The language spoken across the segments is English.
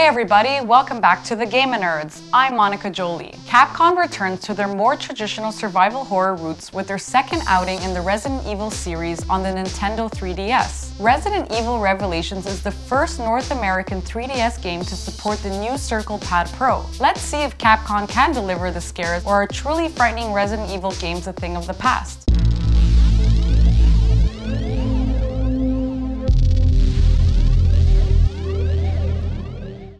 Hey everybody, welcome back to the GamerNerdz. I'm Monica Jolie. Capcom returns to their more traditional survival horror roots with their second outing in the Resident Evil series on the Nintendo 3DS. Resident Evil Revelations is the first North American 3DS game to support the new Circle Pad Pro. Let's see if Capcom can deliver the scares, or are truly frightening Resident Evil games a thing of the past.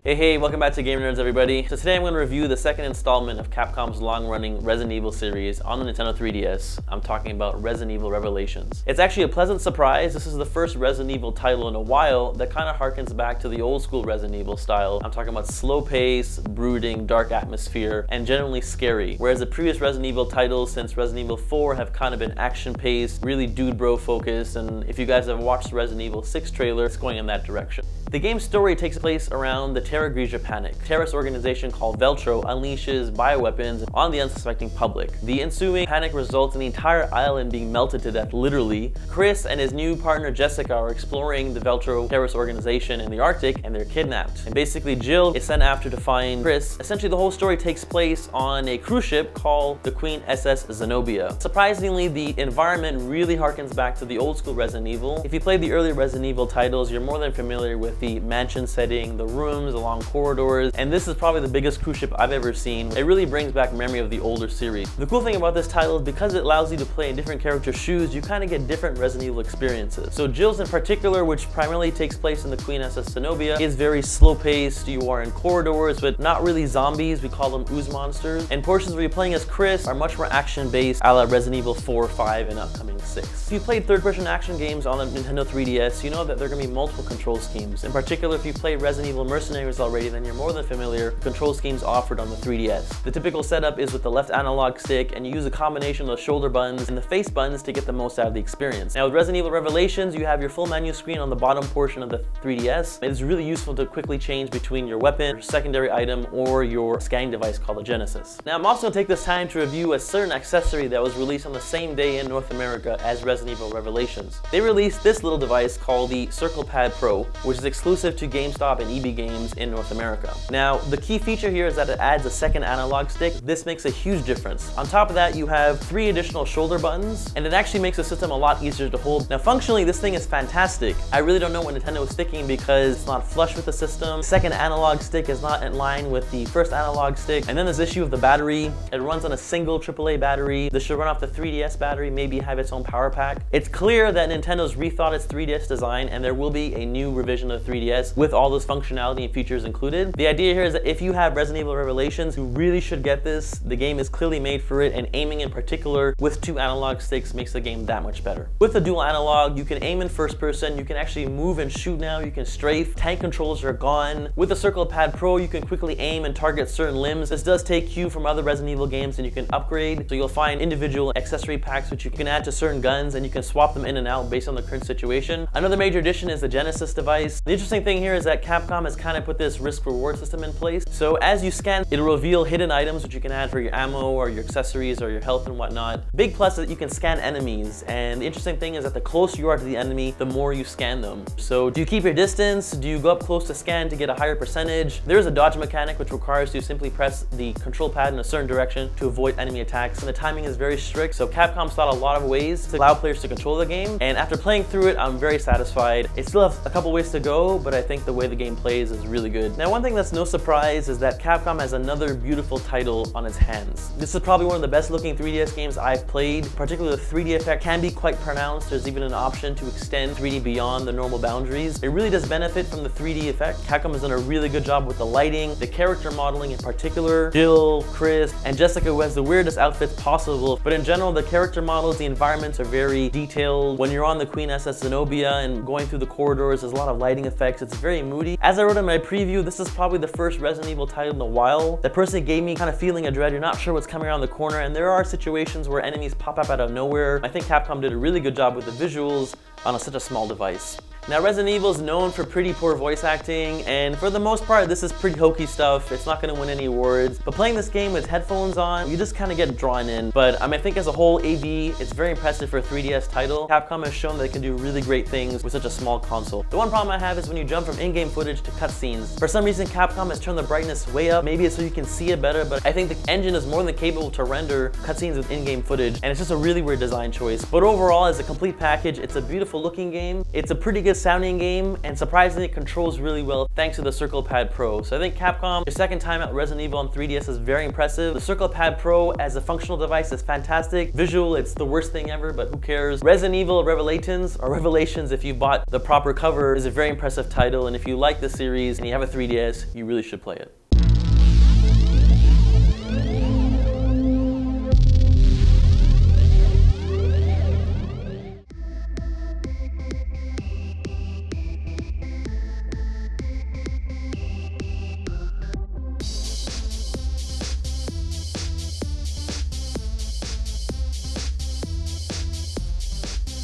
Hey, welcome back to GamerNerdz, everybody. So today I'm going to review the second installment of Capcom's long-running Resident Evil series on the Nintendo 3DS. I'm talking about Resident Evil Revelations. It's actually a pleasant surprise. This is the first Resident Evil title in a while that kind of harkens back to the old school Resident Evil style. I'm talking about slow pace, brooding, dark atmosphere, and generally scary. Whereas the previous Resident Evil titles since Resident Evil 4 have kind of been action-paced, really dude bro focused, and if you guys have watched the Resident Evil 6 trailer, it's going in that direction. The game's story takes place around the Terra Grigia Panic. A terrorist organization called Veltro unleashes bioweapons on the unsuspecting public. The ensuing panic results in the entire island being melted to death, literally. Chris and his new partner Jessica are exploring the Veltro terrorist organization in the Arctic, and they're kidnapped. And basically Jill is sent after to find Chris. Essentially the whole story takes place on a cruise ship called the Queen SS Zenobia. Surprisingly, the environment really harkens back to the old school Resident Evil. If you played the earlier Resident Evil titles, you're more than familiar with the mansion setting, the rooms, the long corridors, and this is probably the biggest cruise ship I've ever seen. It really brings back memory of the older series. The cool thing about this title is because it allows you to play in different characters' shoes, you kind of get different Resident Evil experiences. So Jill's in particular, which primarily takes place in the Queen SS Zenobia, is very slow-paced. You are in corridors, but not really zombies. We call them ooze monsters. And portions where you're playing as Chris are much more action-based, a la Resident Evil 4, 5, and upcoming 6. If you played third-person action games on the Nintendo 3DS, you know that there are going to be multiple control schemes. In particular, if you play Resident Evil Mercenaries already, then you're more than familiar with control schemes offered on the 3DS. The typical setup is with the left analog stick, and you use a combination of the shoulder buttons and the face buttons to get the most out of the experience. Now with Resident Evil Revelations, you have your full menu screen on the bottom portion of the 3DS. It is really useful to quickly change between your weapon, your secondary item, or your scanning device called the Genesis. Now I'm also going to take this time to review a certain accessory that was released on the same day in North America as Resident Evil Revelations. They released this little device called the Circle Pad Pro, which is exclusive to GameStop and EB Games in North America. Now, the key feature here is that it adds a second analog stick. This makes a huge difference. On top of that, you have 3 additional shoulder buttons, and it actually makes the system a lot easier to hold. Now, functionally, this thing is fantastic. I really don't know what Nintendo is thinking because it's not flush with the system. The second analog stick is not in line with the first analog stick. And then there's the issue of the battery. It runs on a single AAA battery. This should run off the 3DS battery, maybe have its own power pack. It's clear that Nintendo's rethought its 3DS design, and there will be a new revision of the 3DS with all this functionality and features included. The idea here is that if you have Resident Evil Revelations, you really should get this. The game is clearly made for it, and aiming in particular with 2 analog sticks makes the game that much better. With the dual analog, you can aim in first person, you can actually move and shoot now, you can strafe, tank controls are gone. With the Circle Pad Pro, you can quickly aim and target certain limbs. This does take cue from other Resident Evil games, and you can upgrade, so you'll find individual accessory packs which you can add to certain guns, and you can swap them in and out based on the current situation. Another major addition is the Genesis device. The interesting thing here is that Capcom has kind of put this risk-reward system in place. So as you scan, it'll reveal hidden items which you can add for your ammo or your accessories or your health and whatnot. Big plus is that you can scan enemies, and the interesting thing is that the closer you are to the enemy, the more you scan them. So do you keep your distance? Do you go up close to scan to get a higher percentage? There is a dodge mechanic which requires you to simply press the control pad in a certain direction to avoid enemy attacks, and the timing is very strict. So Capcom's thought a lot of ways to allow players to control the game, and after playing through it, I'm very satisfied. It still has a couple ways to go, but I think the way the game plays is really good. Now, one thing that's no surprise is that Capcom has another beautiful title on its hands. This is probably one of the best looking 3DS games I've played. Particularly the 3D effect can be quite pronounced. There's even an option to extend 3D beyond the normal boundaries. It really does benefit from the 3D effect. Capcom has done a really good job with the lighting, the character modeling in particular. Jill, Chris, and Jessica, who has the weirdest outfits possible. But in general, the character models, the environments are very detailed. When you're on the Queen SS Zenobia and going through the corridors, there's a lot of lighting effects. It's very moody. As I wrote in my preview, this is probably the first Resident Evil title in a while that personally gave me kind of feeling of dread. You're not sure what's coming around the corner, and there are situations where enemies pop up out of nowhere. I think Capcom did a really good job with the visuals on such a small device. Now, Resident Evil is known for pretty poor voice acting, and for the most part, this is pretty hokey stuff. It's not gonna win any awards, but playing this game with headphones on, you just kind of get drawn in. But I think as a whole, AV, it's very impressive for a 3DS title. Capcom has shown that it can do really great things with such a small console. The one problem I have is when you jump from in-game footage to cutscenes. For some reason, Capcom has turned the brightness way up. Maybe it's so you can see it better, but I think the engine is more than capable to render cutscenes with in-game footage, and it's just a really weird design choice. But overall, as a complete package, it's a beautiful looking game. It's a pretty good sounding game, and surprisingly, it controls really well thanks to the Circle Pad Pro. So I think Capcom, your second time out Resident Evil on 3DS is very impressive. The Circle Pad Pro as a functional device is fantastic. Visual, it's the worst thing ever, but who cares? Resident Evil Revelations, or Revelations if you bought the proper cover, is a very impressive title, and if you like the series and you have a 3DS, you really should play it.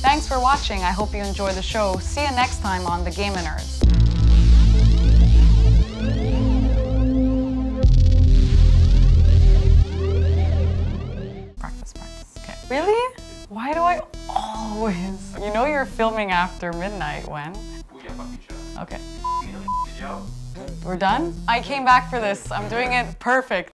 Thanks for watching. I hope you enjoy the show. See you next time on The GamerNerdz. Practice. Okay. Really? Why do I always? You know you're filming after midnight when? Okay. We're done? I came back for this. I'm doing it perfect.